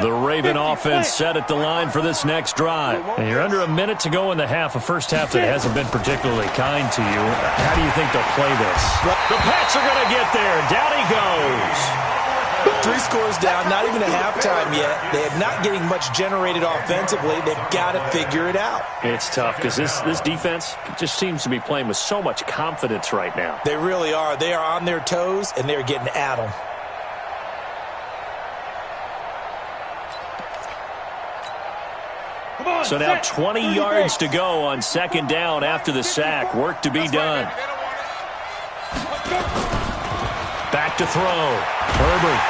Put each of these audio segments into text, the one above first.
The Raven offense set at the line for this next drive. And you're under a minute to go in the half, a first half that hasn't been particularly kind to you. How do you think they'll play this? The Pats are going to get there. Down he goes. 3 scores down, not even a halftime yet. They are not getting much generated offensively. They've got to figure it out. It's tough because this defense just seems to be playing with so much confidence right now. They really are. They are on their toes, and they're getting at them. So now 20 yards to go on second down after the sack. Work to be done. Back to throw. Herbert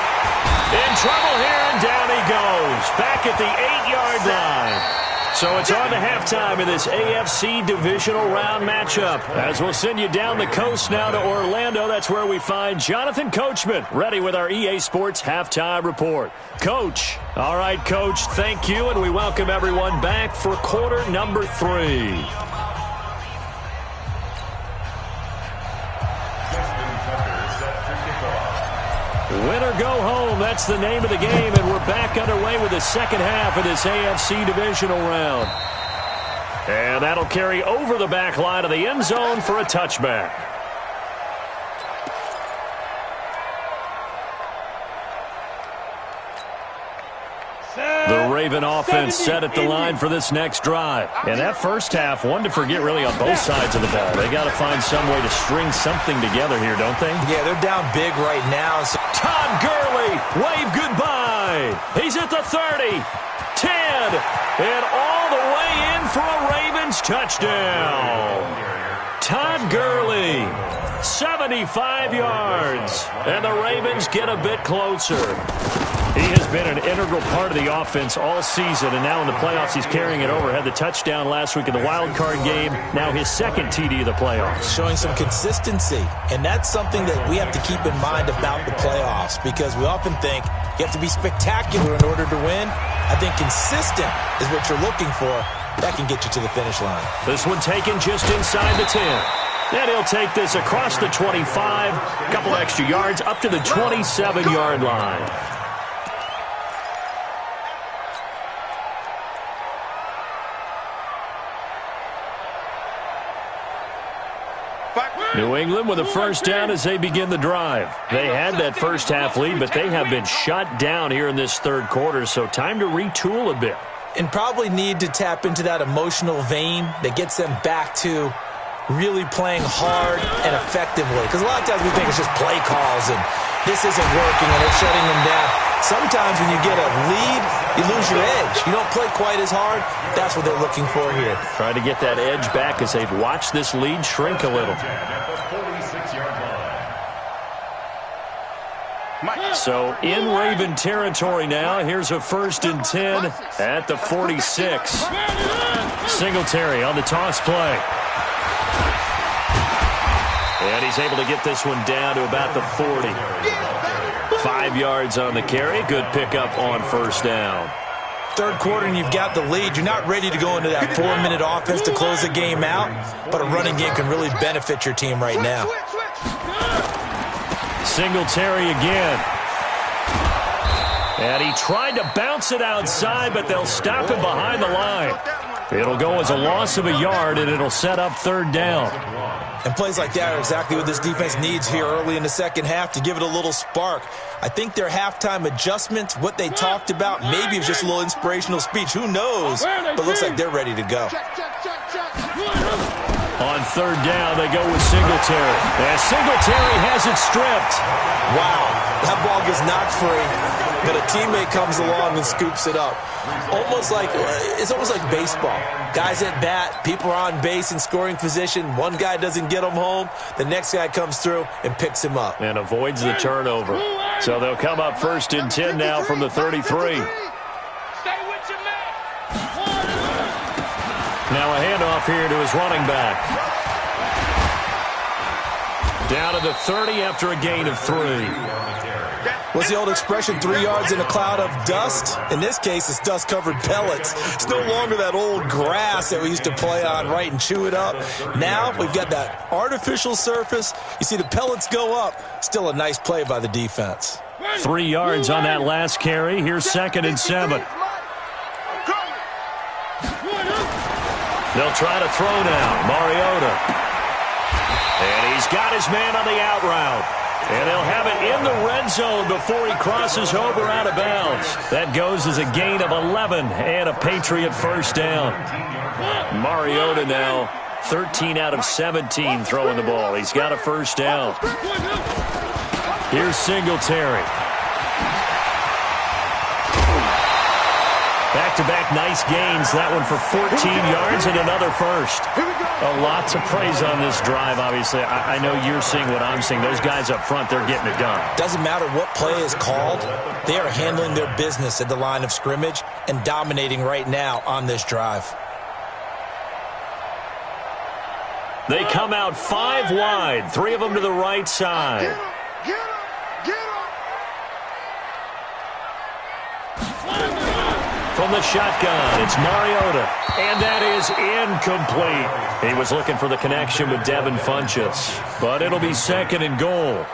in trouble here, and down he goes. Back at the 8-yard line. So it's on to halftime in this AFC divisional round matchup. As we'll send you down the coast now to Orlando. That's where we find Jonathan Coachman, ready with our EA Sports halftime report. Coach. All right, Coach, thank you, and we welcome everyone back for quarter number 3. Win or go home, that's the name of the game, and we're back underway with the second half of this AFC divisional round. And that'll carry over the back line of the end zone for a touchback. The Raven offense set at the line for this next drive. And that first half, one to forget really on both sides of the ball. They got to find some way to string something together here, don't they? Yeah, they're down big right now. So Todd Gurley, wave goodbye. He's at the 30, 10, and all the way in for a Ravens touchdown. Todd Gurley, 75 yards, and the Ravens get a bit closer. He has been an integral part of the offense all season, and now in the playoffs he's carrying it over. Had the touchdown last week in the wild card game, now his second TD of the playoffs. Showing some consistency, and that's something that we have to keep in mind about the playoffs, because we often think you have to be spectacular in order to win. I think consistent is what you're looking for. That can get you to the finish line. This one taken just inside the 10. And he'll take this across the 25, a couple extra yards up to the 27-yard line. New England with a first down as they begin the drive. They had that first half lead, but they have been shut down here in this third quarter, so time to retool a bit. And probably need to tap into that emotional vein that gets them back to really playing hard and effectively. Because a lot of times we think it's just play calls and this isn't working and it's shutting them down. Sometimes when you get a lead, you lose your edge. You don't play quite as hard. That's what they're looking for here. Trying to get that edge back as they've watched this lead shrink a little. So in Raven territory now. Here's a 1st and 10 at the 46. Singletary on the toss play. And he's able to get this one down to about the 40. 5 yards on the carry. Good pickup on first down. Third quarter and you've got the lead. You're not ready to go into that 4-minute offense to close the game out, but a running game can really benefit your team right now. Singletary again. And he tried to bounce it outside, but they'll stop him behind the line. It'll go as a loss of a yard, and it'll set up third down. And plays like that are exactly what this defense needs here early in the second half to give it a little spark. I think their halftime adjustments, what they talked about, maybe it was just a little inspirational speech. Who knows? But it looks like they're ready to go. On third down, they go with Singletary. And Singletary has it stripped. Wow, that ball gets knocked free, but a teammate comes along and scoops it up. It's almost like baseball. Guys at bat, people are on base in scoring position. One guy doesn't get him home. The next guy comes through and picks him up. And avoids the turnover. So they'll come up 1st and 10 now from the 33. Now a handoff here to his running back. Down to the 30 after a gain of 3. What's the old expression, 3 yards in a cloud of dust? In this case, it's dust-covered pellets. It's no longer that old grass that we used to play on, right, and chew it up. Now we've got that artificial surface. You see the pellets go up. Still a nice play by the defense. 3 yards on that last carry. Here's 2nd and 7. They'll try to throw now. Mariota. And he's got his man on the out route. And they'll have it in the red zone before he crosses over out of bounds. That goes as a gain of 11 and a Patriot first down. Mariota now 13 out of 17 throwing the ball. He's got a first down. Here's Singletary. Back-to-back nice gains. That one for 14 yards and another first. A lot to praise on this drive, obviously. I know you're seeing what I'm seeing. Those guys up front, they're getting it done. Doesn't matter what play is called. They are handling their business at the line of scrimmage and dominating right now on this drive. They come out 5 wide. 3 of them to the right side. From the shotgun, it's Mariota. And that is incomplete. He was looking for the connection with Devin Funchess. But it'll be 2nd and goal.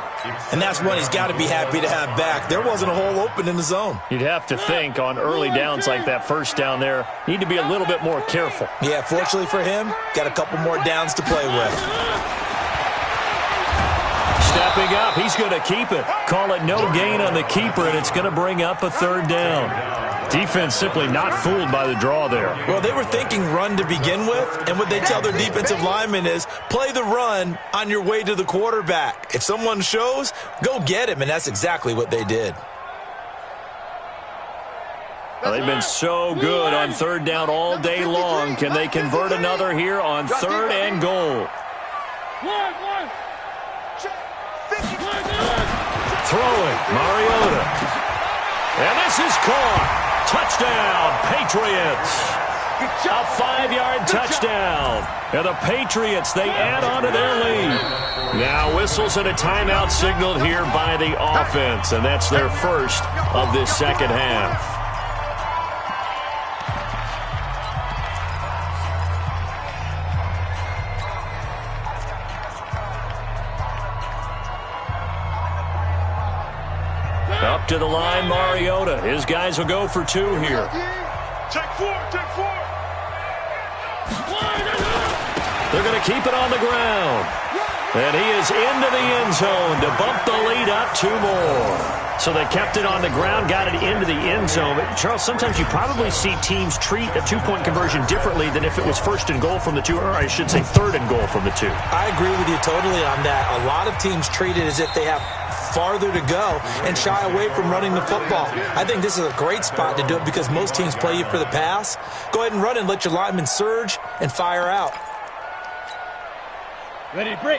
And that's one he's got to be happy to have back. There wasn't a hole open in the zone. You'd have to think on early downs like that first down there, need to be a little bit more careful. Yeah, fortunately for him, got a couple more downs to play with. Stepping up, he's going to keep it. Call it no gain on the keeper, and it's going to bring up a 3rd down. Defense simply not fooled by the draw there. Well, they were thinking run to begin with, and what they tell their defensive linemen is play the run on your way to the quarterback. If someone shows, go get him, and that's exactly what they did. Well, they've been so good on 3rd down all day long. Can they convert another here on 3rd and goal? Throwing, Mariota. And this is caught. Touchdown, Patriots. A 5-yard touchdown. And the Patriots, they add on to their lead. Now whistles and a timeout signaled here by the offense. And that's their first of this second half. Up to the line, Mariota. His guys will go for 2 here. Take 4. They're going to keep it on the ground. And he is into the end zone to bump the lead up 2 more. So they kept it on the ground, got it into the end zone. But Charles, sometimes you probably see teams treat a 2-point conversion differently than if it was 1st and goal from the 2, or I should say 3rd and goal from the 2. I agree with you totally on that. A lot of teams treat it as if they have farther to go and shy away from running the football. I think this is a great spot to do it because most teams play you for the pass. Go ahead and run and let your linemen surge and fire out.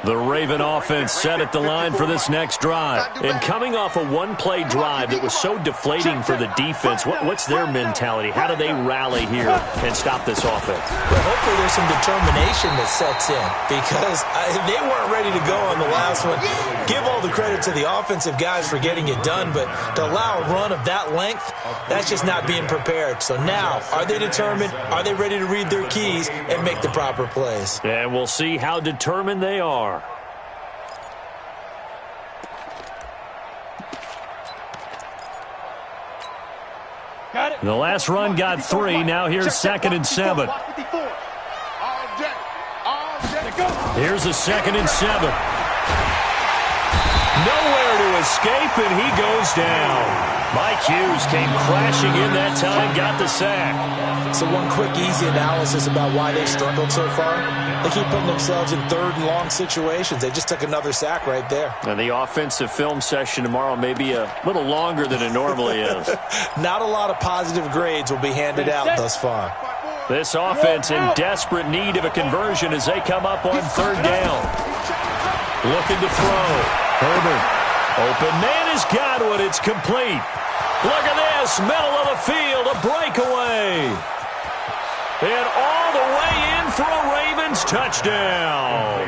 The Raven offense set at the line for this next drive. And coming off a 1-play drive that was so deflating for the defense, what's their mentality? How do they rally here and stop this offense? Well, hopefully there's some determination that sets in because they weren't ready to go on the last one. Give all the credit to the offensive guys for getting it done, but to allow a run of that length, that's just not being prepared. So now, are they determined? Are they ready to read their keys and make the proper plays? And we'll see how determined they are. The last run got 3. Now here's 2nd and 7. Here's a 2nd and 7. Nowhere to escape, and he goes down. Mike Hughes came crashing in that time, got the sack. So one quick, easy analysis about why they struggled so far. They keep putting themselves in 3rd and long situations. They just took another sack right there. And the offensive film session tomorrow may be a little longer than it normally is. Not a lot of positive grades will be handed out thus far. This offense in desperate need of a conversion as they come up on 3rd down. Looking to throw. Herbert. Open man has got one. It's complete. Look at this. Middle of the field. A breakaway. And all the way in for a Ravens touchdown.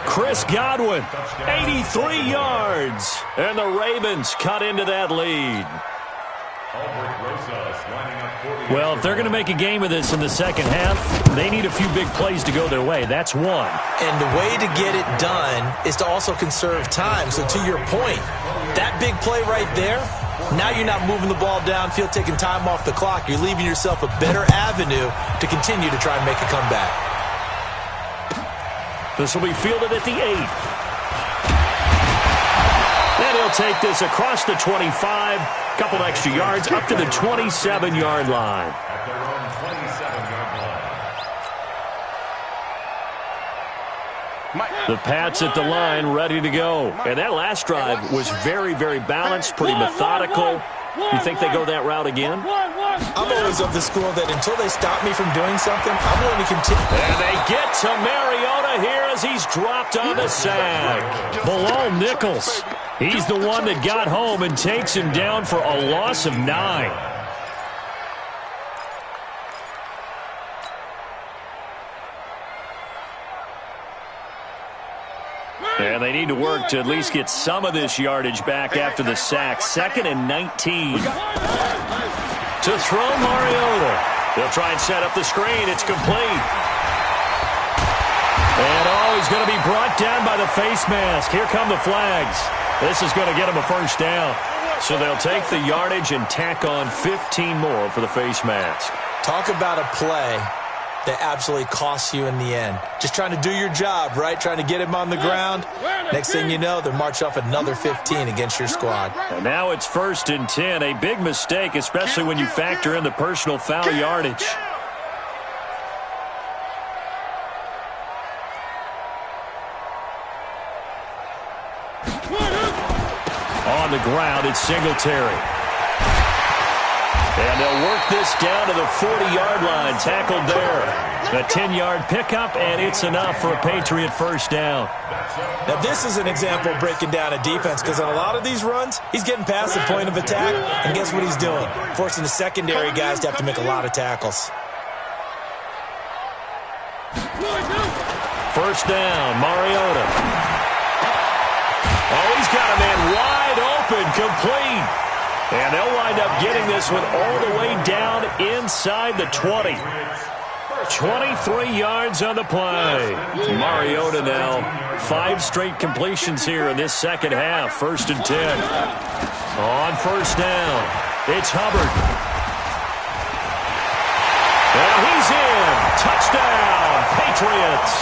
Chris Godwin, 83 yards. And the Ravens cut into that lead. Well, if they're going to make a game of this in the second half, they need a few big plays to go their way. That's one. And the way to get it done is to also conserve time. So to your point, that big play right there, now you're not moving the ball downfield, taking time off the clock. You're leaving yourself a better avenue to continue to try and make a comeback. This will be fielded at the 8. And he'll take this across the 25, couple extra yards, up to the 27-yard line. The Pats at the line, ready to go. And that last drive was very, very balanced, pretty methodical. You think they go that route again? I'm always of the school that until they stop me from doing something, I'm willing to continue. And they get to Mariota here as he's dropped on the sack. Bilal Nichols, he's the one that got home and takes him down for a loss of 9. And they need to work to at least get some of this yardage back after the sack. 2nd and 19. To throw Mariota. They'll try and set up the screen. It's complete. And he's going to be brought down by the face mask. Here come the flags. This is going to get him a first down. So they'll take the yardage and tack on 15 more for the face mask. Talk about a play that absolutely costs you in the end. Just trying to do your job, right? Trying to get him on the ground. Next thing you know, they'll march off another 15 against your squad. And now it's 1st and 10. A big mistake, especially when you factor in the personal foul yardage. On the ground, it's Singletary. And they'll work this down to the 40-yard line, tackled there. A 10-yard pickup, and it's enough for a Patriot first down. Now, this is an example of breaking down a defense, because on a lot of these runs, he's getting past the point of attack, and guess what he's doing? Forcing the secondary guys to have to make a lot of tackles. First down, Mariota. Oh, he's got a man wide open, complete. And they'll wind up getting this one all the way down inside the 20. 23 yards on the play. Mariota now, 5 straight completions here in this second half. 1st and 10. On first down, it's Hubbard. And he's in. Touchdown, Patriots.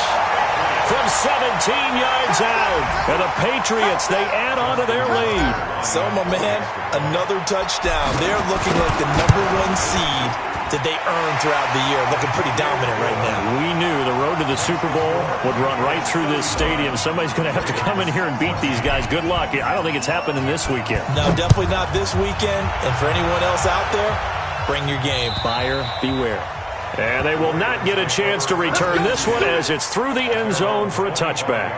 From 17 yards out. And the Patriots, they add on to their lead. So, my man, another touchdown. They're looking like the #1 seed that they earned throughout the year. Looking pretty dominant right now. We knew the road to the Super Bowl would run right through this stadium. Somebody's going to have to come in here and beat these guys. Good luck. I don't think it's happening this weekend. No, definitely not this weekend. And for anyone else out there, bring your game. Buyer beware. And they will not get a chance to return this one as it's through the end zone for a touchback.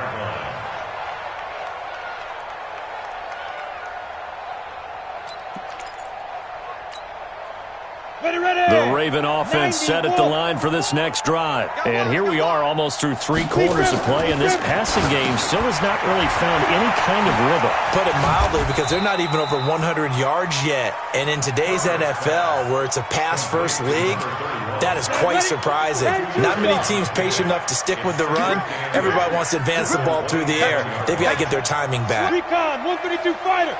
The Raven offense set at the line for this next drive. And here we are almost through 3 quarters of play, and this passing game still has not really found any kind of rhythm. Put it mildly, because they're not even over 100 yards yet. And in today's NFL, where it's a pass-first league, that is quite surprising. Not many teams patient enough to stick with the run. Everybody wants to advance the ball through the air. They've got to get their timing back. Recon, 132 fighter.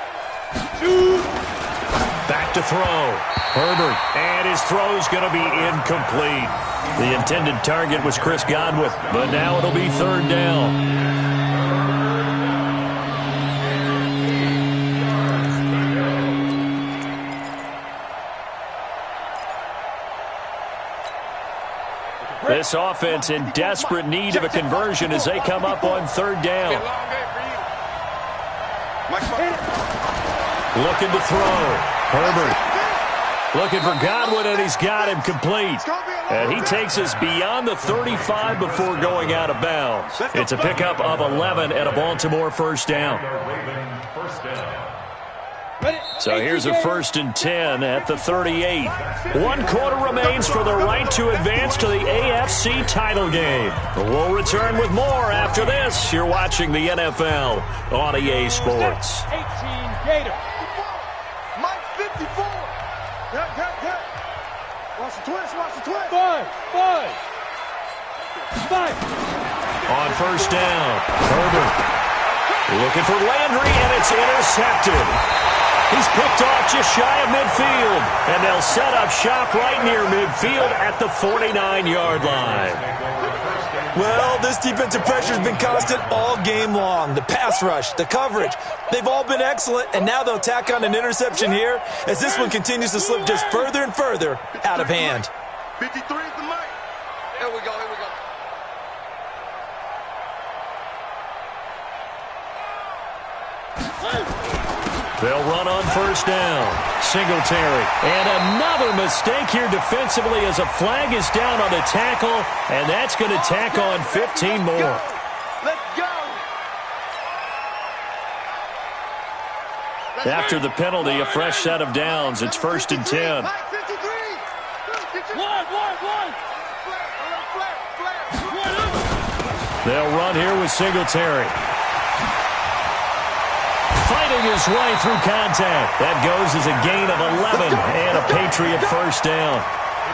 Back to throw. Herbert, and his throw's going to be incomplete. The intended target was Chris Godwin, but now it'll be 3rd down. This offense in desperate need of a conversion as they come up on 3rd down. Looking to throw. Herbert looking for Godwin, and he's got him complete. And he takes us beyond the 35 before going out of bounds. It's a pickup of 11 and a Baltimore first down. So here's a 1st and 10 at the 38. 1 quarter remains for the right to advance to the AFC title game. We'll return with more after this. You're watching the NFL on EA Sports. 18 Gator. Mike 54. Watch the twist, watch the twist. 5. On 1st down, Herbert looking for Landry, and it's intercepted. He's picked off just shy of midfield, and they'll set up shop right near midfield at the 49-yard line. Well, this defensive pressure has been constant all game long. The pass rush, the coverage, they've all been excellent, and now they'll tack on an interception here as this one continues to slip just further and further out of hand. 53 is the mic. Here we go, here we go. They'll run on 1st down. Singletary. And another mistake here defensively as a flag is down on the tackle, and that's going to tack on 15 more. Let's go. After the penalty, a fresh set of downs. It's 1st and 10. Mike 53. They'll run here with Singletary. Fighting his way through contact. That goes as a gain of 11 and a Patriot 1st down.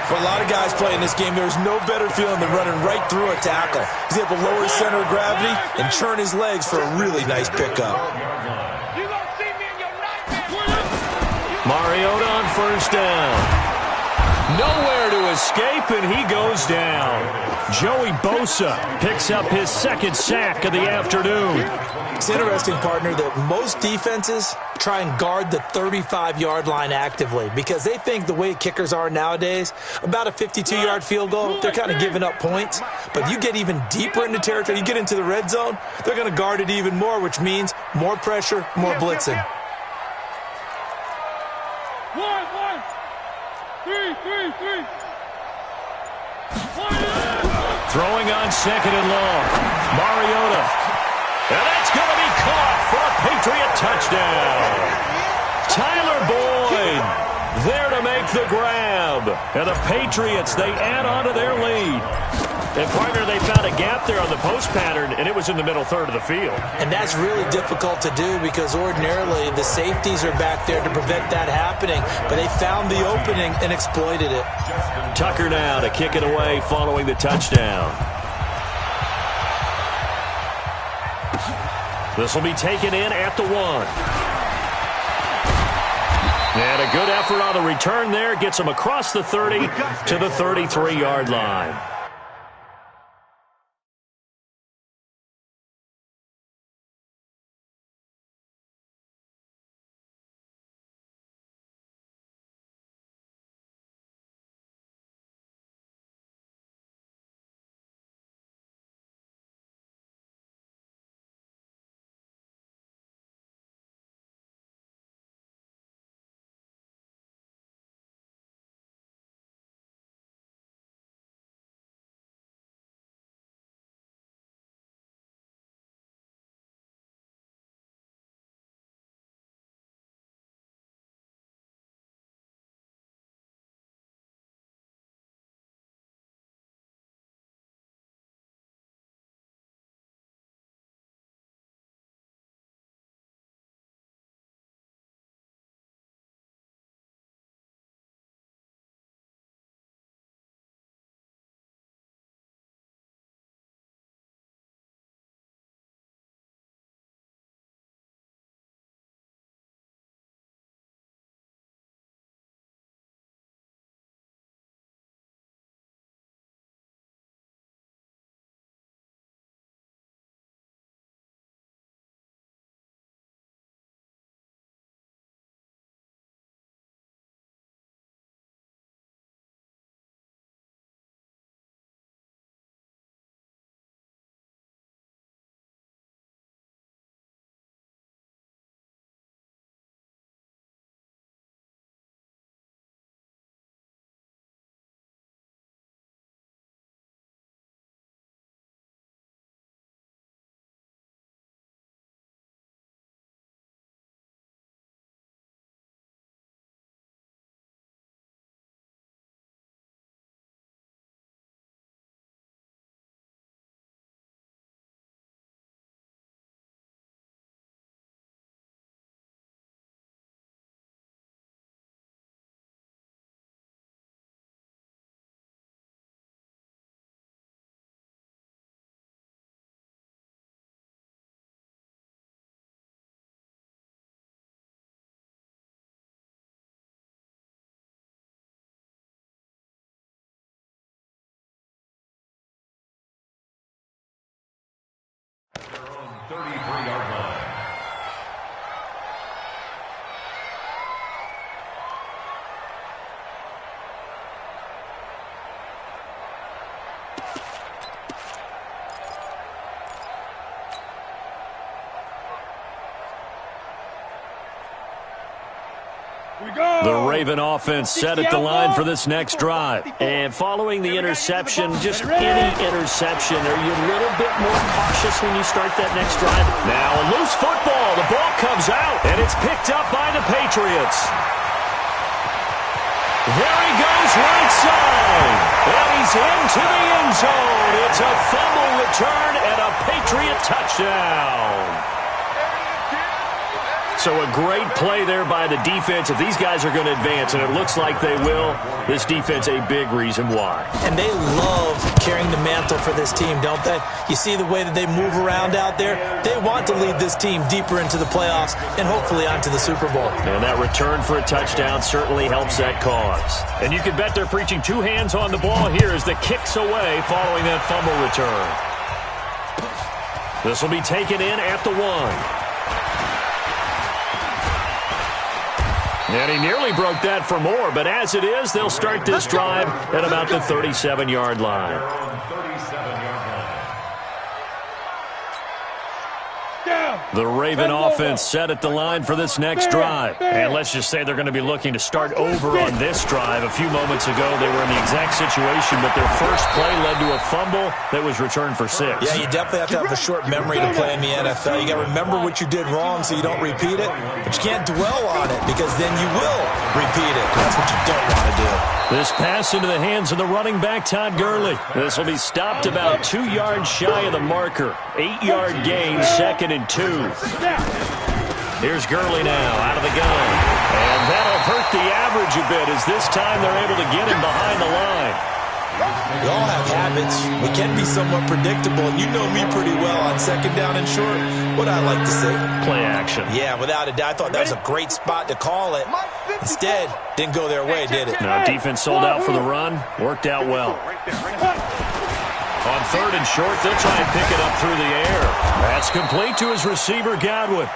For a lot of guys playing this game, there's no better feeling than running right through a tackle. He's able to lower his center of gravity and churn his legs for a really nice pickup. You gonna see me in your nightmare. Mariota on 1st down. Nowhere to escape, and he goes down. Joey Bosa picks up his 2nd sack of the afternoon. It's interesting, partner, that most defenses try and guard the 35-yard line actively because they think the way kickers are nowadays, about a 52-yard field goal, they're kind of giving up points. But you get even deeper into territory, you get into the red zone, they're going to guard it even more, which means more pressure, more blitzing. 3. Throwing on 2nd and long. Mariota. And that's going to be caught for a Patriot touchdown. Tyler Boyd there to make the grab. And the Patriots, they add on to their lead. And, partner, they found a gap there on the post pattern, and it was in the middle third of the field. And that's really difficult to do because ordinarily the safeties are back there to prevent that happening. But they found the opening and exploited it. Tucker now to kick it away following the touchdown. This will be taken in at the 1. And a good effort on the return there. Gets him across the 30 to the 33-yard line. 33-yard line. The Raven offense set at the line for this next drive. And following the interception, just any interception, are you a little bit more cautious when you start that next drive? Now a loose football. The ball comes out, and it's picked up by the Patriots. There he goes right side. And he's into the end zone. It's a fumble return and a Patriot touchdown. So a great play there by the defense. If these guys are going to advance, and it looks like they will, this defense a big reason why. And they love carrying the mantle for this team, don't they? You see the way that they move around out there? They want to lead this team deeper into the playoffs and hopefully onto the Super Bowl. And that return for a touchdown certainly helps that cause. And you can bet they're preaching two hands on the ball here as the kick's away following that fumble return. This will be taken in at the 1. And he nearly broke that for more, but as it is, they'll start this drive at about the 37-yard line. The Raven offense set at the line for this next drive. And let's just say they're going to be looking to start over on this drive. A few moments ago, they were in the exact situation, but their first play led to a fumble that was returned for 6. Yeah, you definitely have to have a short memory to play in the NFL. You got to remember what you did wrong so you don't repeat it, but you can't dwell on it because then you will repeat it. That's what you don't want to do. This pass into the hands of the running back, Todd Gurley. This will be stopped about 2 yards shy of the marker. 8-yard gain, 2nd and 2. Here's Gurley now out of the gun. And that'll hurt the average a bit as this time they're able to get him behind the line. We all have habits. We can be somewhat predictable, and you know me pretty well on 2nd down and short. What I like to say, play action. Yeah, without a doubt. I thought that was a great spot to call it. Instead, didn't go their way, did it? No, defense sold out for the run. Worked out well. On 3rd and short, they'll try and pick it up through the air. That's complete to his receiver, Godwin.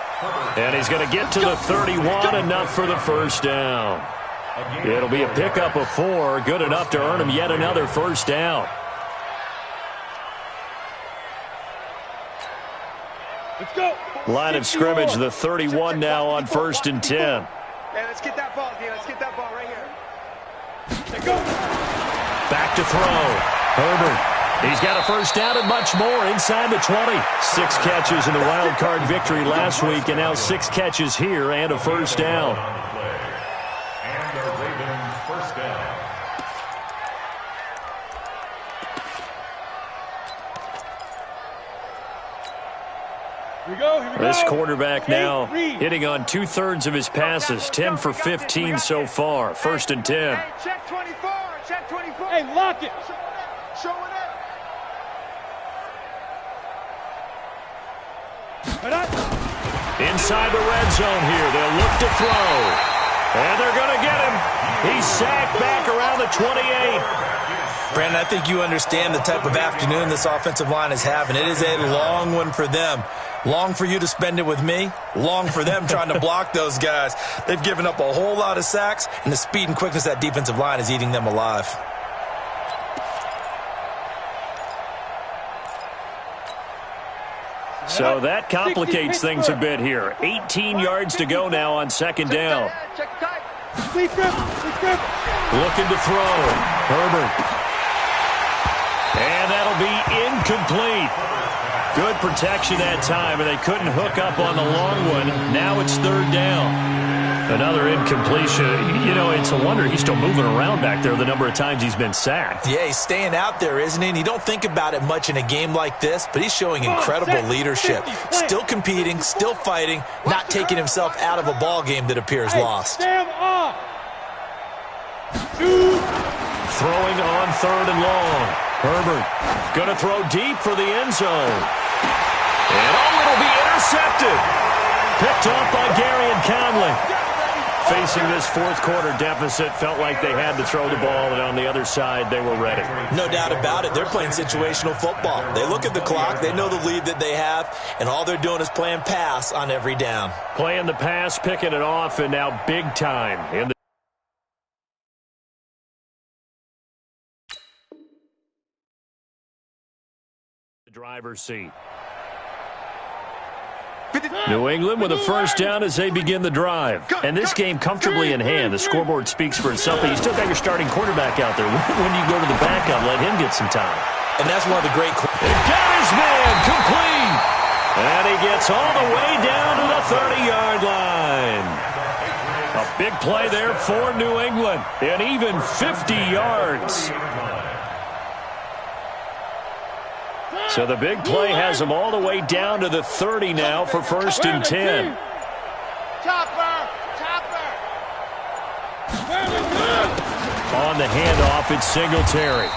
And he's going to get to the 31, enough for the first down. It'll be a pickup of 4, good enough to earn him yet another first down. Let's go. Line of scrimmage, the 31 now on 1st and 10. Hey, let's get that ball, D. Let's get that ball right here. Let's go. Back to throw. Herbert. He's got a first down and much more inside the 20. 6 catches in the wild card victory last week, and now 6 catches here and a first down. And a Raven first down. Here we go. This quarterback now hitting on 2/3 of his passes, 10 for 15 so far. 1st and 10. Hey, check 24. Check 24. Hey, lock it. Show it up. Inside the red zone here. They'll look to throw. And they're going to get him. He's sacked back around the 28. Brandon, I think you understand the type of afternoon this offensive line is having. It is a long one for them. Long for you to spend it with me. Long for them trying to block those guys. They've given up a whole lot of sacks, and the speed and quickness of that defensive line is eating them alive. So that complicates things a bit here. 18 yards to go now on 2nd down. Looking to throw. Herbert. And that'll be incomplete. Good protection that time, and they couldn't hook up on the long one. Now it's 3rd down. Another incompletion. You know, it's a wonder he's still moving around back there the number of times he's been sacked. Yeah, he's staying out there, isn't he? And you don't think about it much in a game like this, but he's showing incredible leadership. Still competing, still fighting, not taking himself out of a ball game that appears lost. Stand off. Throwing on 3rd and long. Herbert going to throw deep for the end zone. And it'll be intercepted. Picked off by Gary and Conley. facing this fourth quarter deficit, felt like they had to throw the ball, and on the other side, they were ready. No doubt about it. They're playing situational football. They look at the clock, they know the lead that they have, and all they're doing is playing pass on every down. Playing the pass, picking it off, and now big time in the driver's seat. New England with a first down as they begin the drive. And this game comfortably in hand. The scoreboard speaks for itself, but you still got your starting quarterback out there. When you go to the backup, let him get some time. And that's one of the great... He got his man complete. And he gets all the way down to the 30-yard line. A big play there for New England. And even 50 yards. So the big play has them all the way down to the 30 now for first and 10. Chopper! On the handoff, it's Singletary.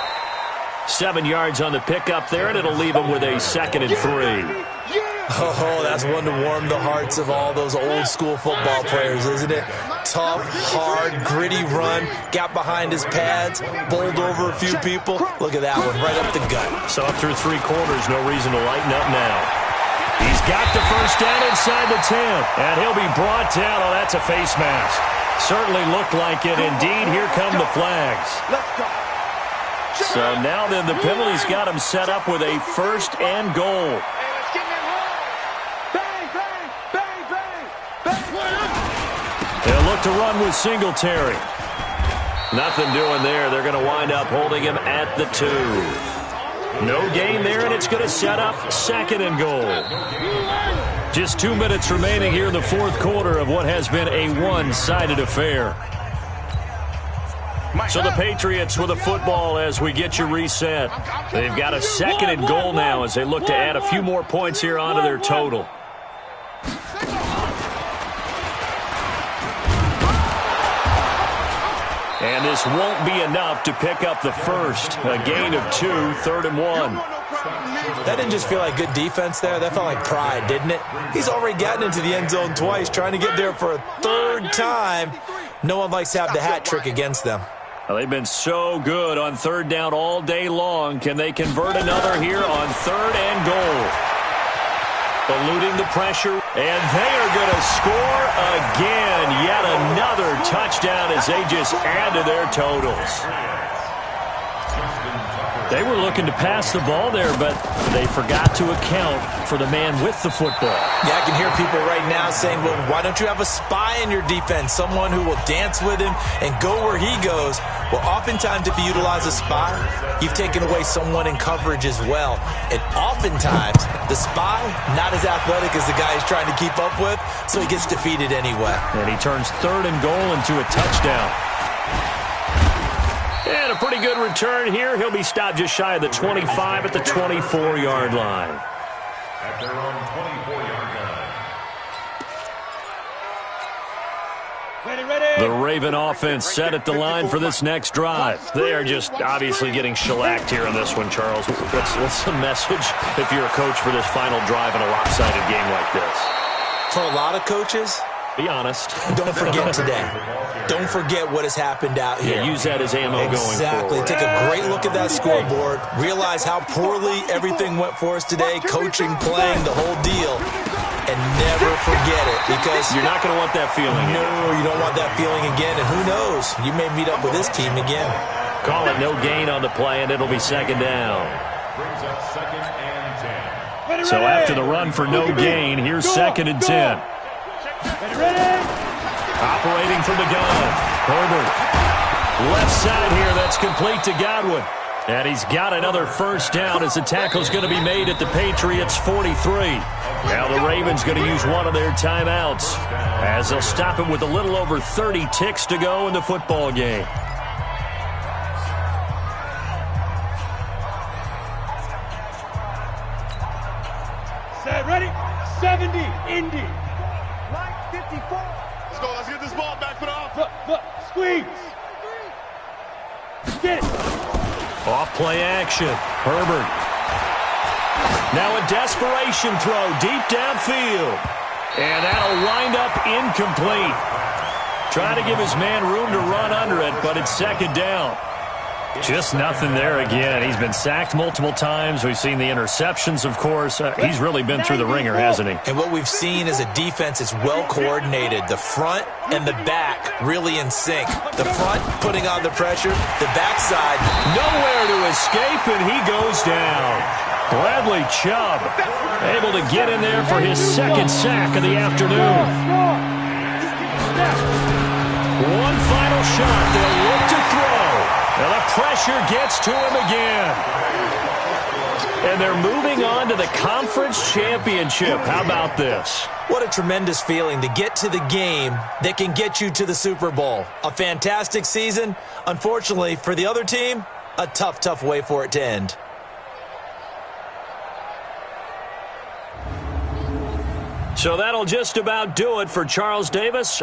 7 yards on the pickup there, and it'll leave him with a 2nd and 3. Oh, that's one to warm the hearts of all those old-school football players, isn't it? Tough, hard, gritty run, got behind his pads, bowled over a few people. Look at that one, right up the gut. So up through 3 quarters, no reason to lighten up now. He's got the first down inside the 10, and he'll be brought down. Oh, that's a face mask. Certainly looked like it. Indeed, here come the flags. So now then the penalty's got him set up with a first and goal. They'll look to run with Singletary. Nothing doing there. They're going to wind up holding him at the 2. No gain there, and it's going to set up 2nd and goal. Just 2 minutes remaining here in the fourth quarter of what has been a one-sided affair. So the Patriots with the football as we get you reset. They've got a 2nd and goal now as they look to add a few more points here onto their total. And this won't be enough to pick up the first. A gain of 2, 3rd and 1. That didn't just feel like good defense there. That felt like pride, didn't it? He's already gotten into the end zone twice, trying to get there for a 3rd time. No one likes to have the hat trick against them. Well, they've been so good on 3rd down all day long. Can they convert another here on 3rd and goal? Eluding the pressure, and they are going to score again. Yet another touchdown as they just add to their totals. They were looking to pass the ball there, but they forgot to account for the man with the football. Yeah, I can hear people right now saying, well, why don't you have a spy in your defense, someone who will dance with him and go where he goes? Well, oftentimes if you utilize a spy, you've taken away someone in coverage as well. And oftentimes, the spy, not as athletic as the guy he's trying to keep up with, so he gets defeated anyway. And he turns 3rd and goal into a touchdown. And a pretty good return here. He'll be stopped just shy of the 25 at the 24-yard line. At their own 24-yard line. Ready. The Raven offense set at the line for this next drive. They are just obviously getting shellacked here in this one, Charles. What's the message if you're a coach for this final drive in a lopsided game like this? For a lot of coaches, be honest. Don't forget today. Don't forget what has happened out here. Yeah, use that as ammo going forward. Exactly. Take a great look at that scoreboard. Realize how poorly everything went for us today. Coaching, playing, the whole deal. And never forget it, because you're not going to want that feeling. No, you don't want that feeling again. And who knows? You may meet up with this team again. Call it no gain on the play, and it'll be 2nd down. Brings up 2nd and 10. So after the run for no gain, here's 2nd and 10. Operating from the gun, Herbert. Left side here, that's complete to Godwin. And he's got another first down as the tackle's going to be made at the Patriots' 43. Now the Ravens going to use one of their timeouts as they'll stop him with a little over 30 ticks to go in the football game. Set, ready? 70, Indy. Line 54. Let's go. Let's get this ball back. Put it off. Look, squeeze. Get it. Off play action. Herbert. Now a desperation throw deep downfield. And that'll wind up incomplete. Trying to give his man room to run under it, but it's second down. Just nothing there again. He's been sacked multiple times. We've seen the interceptions, of course. He's really been through the ringer, hasn't he? And what we've seen is a defense that's well coordinated. The front and the back really in sync. The front putting on the pressure. The backside nowhere to escape, and he goes down. Bradley Chubb able to get in there for his second sack of the afternoon. One final shot. They'll look to throw. And the pressure gets to him again. And they're moving on to the conference championship. How about this? What a tremendous feeling to get to the game that can get you to the Super Bowl. A fantastic season. Unfortunately, for the other team, a tough, tough way for it to end. So that'll just about do it for Charles Davis.